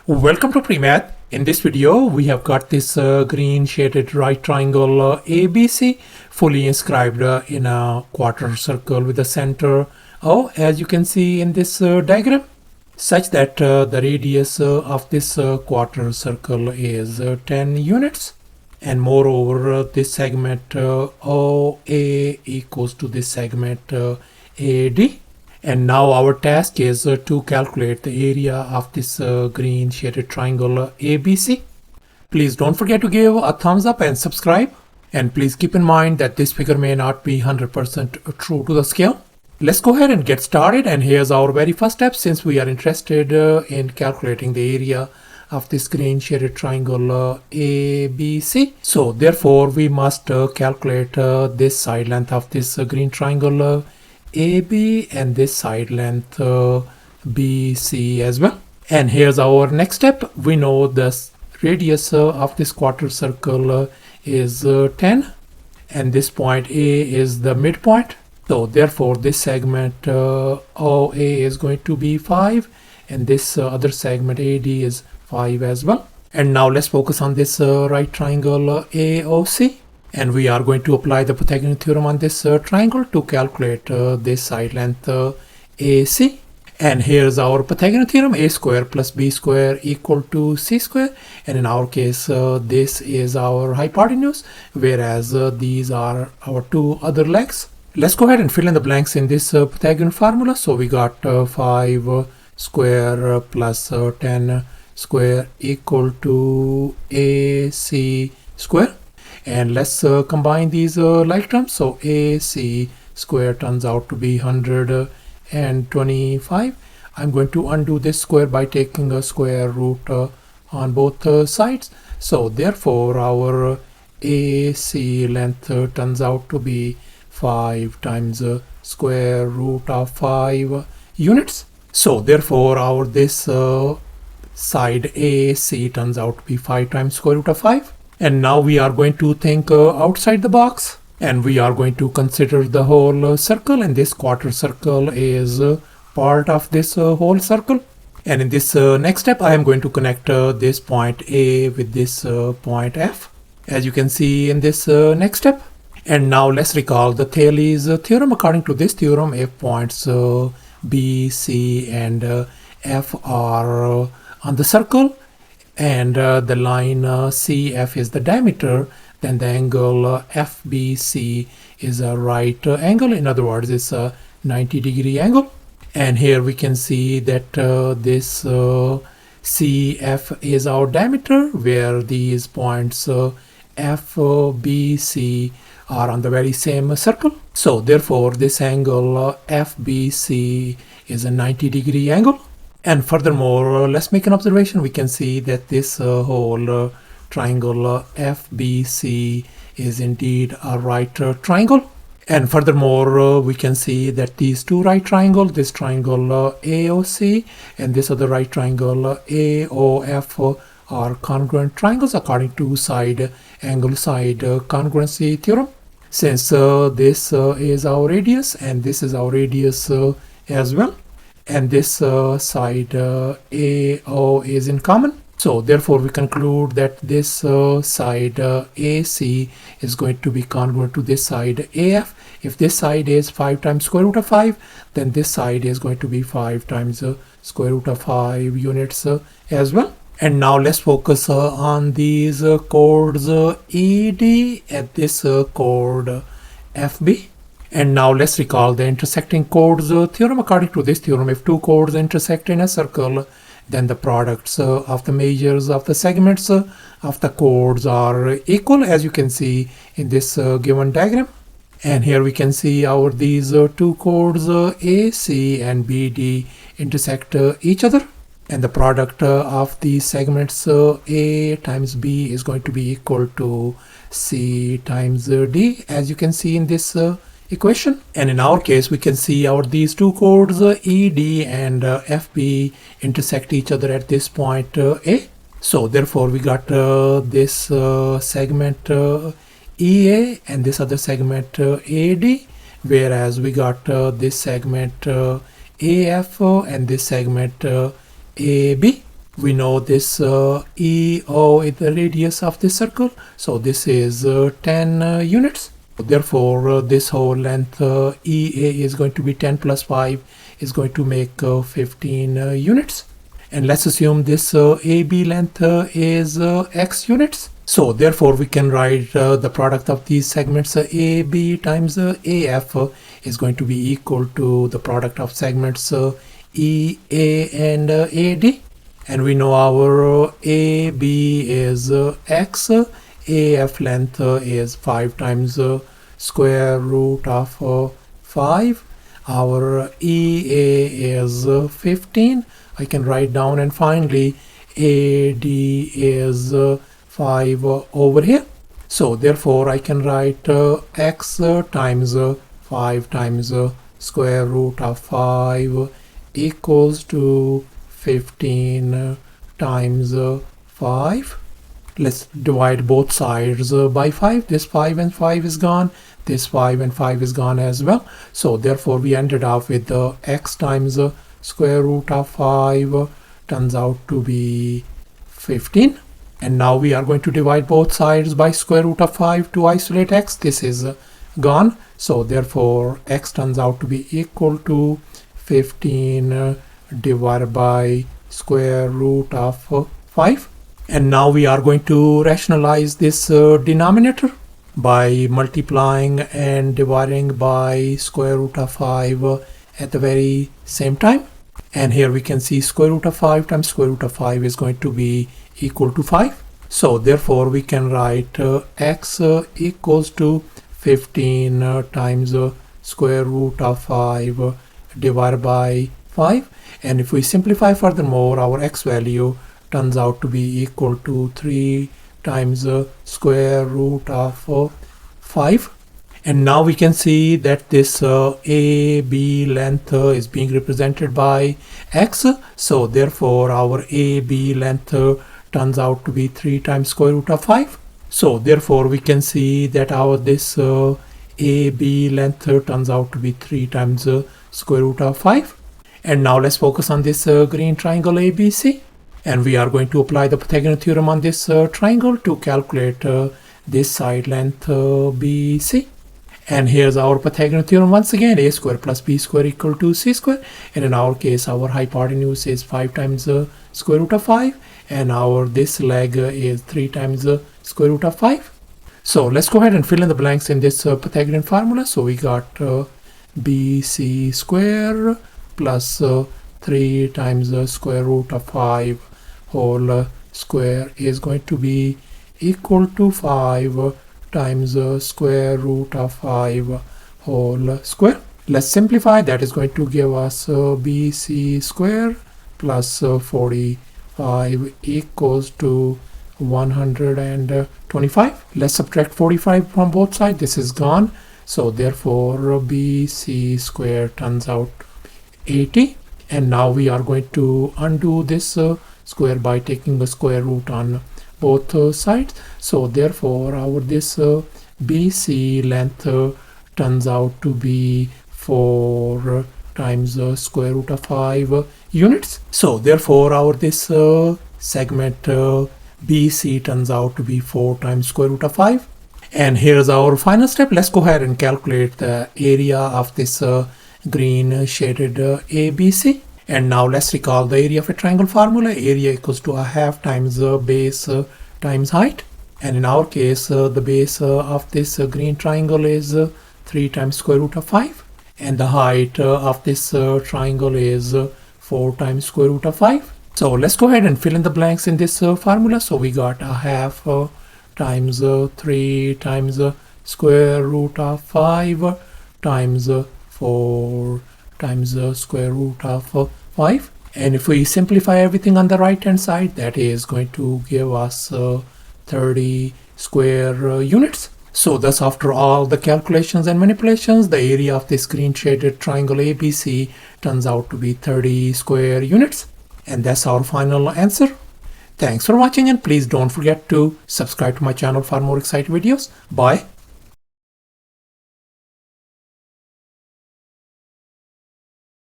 Welcome to PreMath. In this video, we have got this green shaded right triangle ABC fully inscribed in a quarter circle with a center O, as you can see in this diagram, such that the radius of this quarter circle is 10 units. And moreover, this segment OA equals to this segment AD. And now our task is to calculate the area of this green shaded triangle ABC. Please don't forget to give a thumbs up and subscribe. And please keep in mind that this figure may not be 100% true to the scale. Let's go ahead and get started. And here's our very first step, since we are interested in calculating the area of this green shaded triangle ABC. So therefore, we must calculate this side length of this green triangle AB and this side length BC as well. And here's our next step. We know the radius of this quarter circle is 10, and this point A is the midpoint. So therefore, this segment OA is going to be 5, and this other segment AD is 5 as well. And now let's focus on this right triangle AOC. And we are going to apply the Pythagorean theorem on this triangle to calculate this side length AC. And here's our Pythagorean theorem: a square plus b square equal to c square. And in our case, this is our hypotenuse, whereas these are our two other legs. Let's go ahead and fill in the blanks in this Pythagorean formula. So we got 5 square plus 10 square equal to AC square. And let's combine these like terms. So AC square turns out to be 125. I'm going to undo this square by taking a square root on both sides. So therefore, our AC length turns out to be 5 times square root of 5 units. So therefore, our this side AC turns out to be 5 times square root of 5. And now we are going to think outside the box, and we are going to consider the whole circle, and this quarter circle is part of this whole circle. And in this next step, I am going to connect this point A with this point F, as you can see in this next step. And now let's recall the Thales theorem. According to this theorem, if points B, C, and F are on the circle, and the line CF is the diameter, then the angle FBC is a right angle. In other words, it's a 90-degree angle. And here we can see that this CF is our diameter, where these points FBC are on the very same circle. So therefore, this angle FBC is a 90-degree angle. And furthermore, let's make an observation. We can see that this whole triangle FBC is indeed a right triangle. And furthermore, we can see that these two right triangles, this triangle AOC and this other right triangle AOF, are congruent triangles according to side angle side congruency theorem. Since this is our radius and this is our radius as well, and this side AO is in common. So therefore, we conclude that this side AC is going to be congruent to this side AF. If this side is 5 times square root of 5, then this side is going to be 5 times square root of 5 units as well. And now let's focus on these chords ED at this chord FB. And now let's recall the intersecting chords theorem. According to this theorem, if two chords intersect in a circle, then the products of the measures of the segments of the chords are equal, as you can see in this given diagram. And here we can see these two chords AC and BD intersect each other. And the product of these segments A times B is going to be equal to C times D, as you can see in this equation. And in our case, we can see these two chords ED and FB intersect each other at this point A. So therefore, we got this segment EA and this other segment AD, whereas we got this segment AF and this segment AB. We know this EO is the radius of this circle, so this is 10 units. Therefore, this whole length EA is going to be 10 plus 5 is going to make 15 units. And let's assume this AB length is x units. So therefore, we can write the product of these segments AB times AF is going to be equal to the product of segments EA and AD. And we know our AB is x, AF length is 5 times square root of 5. Our EA is 15. I can write down, and finally AD is 5 over here. So therefore I can write x times 5 times square root of 5 equals to 15 times 5. Let's divide both sides by 5. This 5 and 5 is gone. This 5 and 5 is gone as well. So therefore we ended up with x times square root of 5 turns out to be 15. And now we are going to divide both sides by square root of 5 to isolate x. This is gone. So therefore x turns out to be equal to 15 divided by square root of 5. And now we are going to rationalize this denominator by multiplying and dividing by square root of 5 at the very same time. And here we can see square root of 5 times square root of 5 is going to be equal to 5. So therefore we can write x equals to 15 times square root of 5 divided by 5. And if we simplify furthermore, our x value turns out to be equal to 3 times square root of 5. And now we can see that this AB length is being represented by x. So therefore our AB length turns out to be 3 times square root of 5. So therefore we can see that our this AB length turns out to be 3 times square root of 5. And now let's focus on this green triangle ABC. And we are going to apply the Pythagorean theorem on this triangle to calculate this side length BC. And here's our Pythagorean theorem once again: a square plus b square equal to c square. And in our case, our hypotenuse is 5 times square root of 5, and our this leg is 3 times square root of 5. So let's go ahead and fill in the blanks in this Pythagorean formula. So we got bc square plus 3 times square root of 5 whole square is going to be equal to 5 times square root of 5 whole square. Let's simplify. That is going to give us bc square plus 45 equals to 125. Let's subtract 45 from both sides. This is gone. So therefore bc square turns out 80. And now we are going to undo this square by taking the square root on both sides. So therefore our this BC length turns out to be 4 times square root of 5 units. So therefore our this segment BC turns out to be 4 times square root of 5. And here's our final step. Let's go ahead and calculate the area of this green shaded ABC. And now let's recall the area of a triangle formula. Area equals to a half times base times height. And in our case, the base of this green triangle is 3 times square root of 5. And the height of this triangle is 4 times square root of 5. So let's go ahead and fill in the blanks in this formula. So we got a half times 3 times square root of 5 times 4 times square root of 5. And if we simplify everything on the right hand side, that is going to give us 30 square units. So thus, after all the calculations and manipulations, the area of this green shaded triangle ABC turns out to be 30 square units. And that's our final answer. Thanks for watching, and please don't forget to subscribe to my channel for more exciting videos. Bye.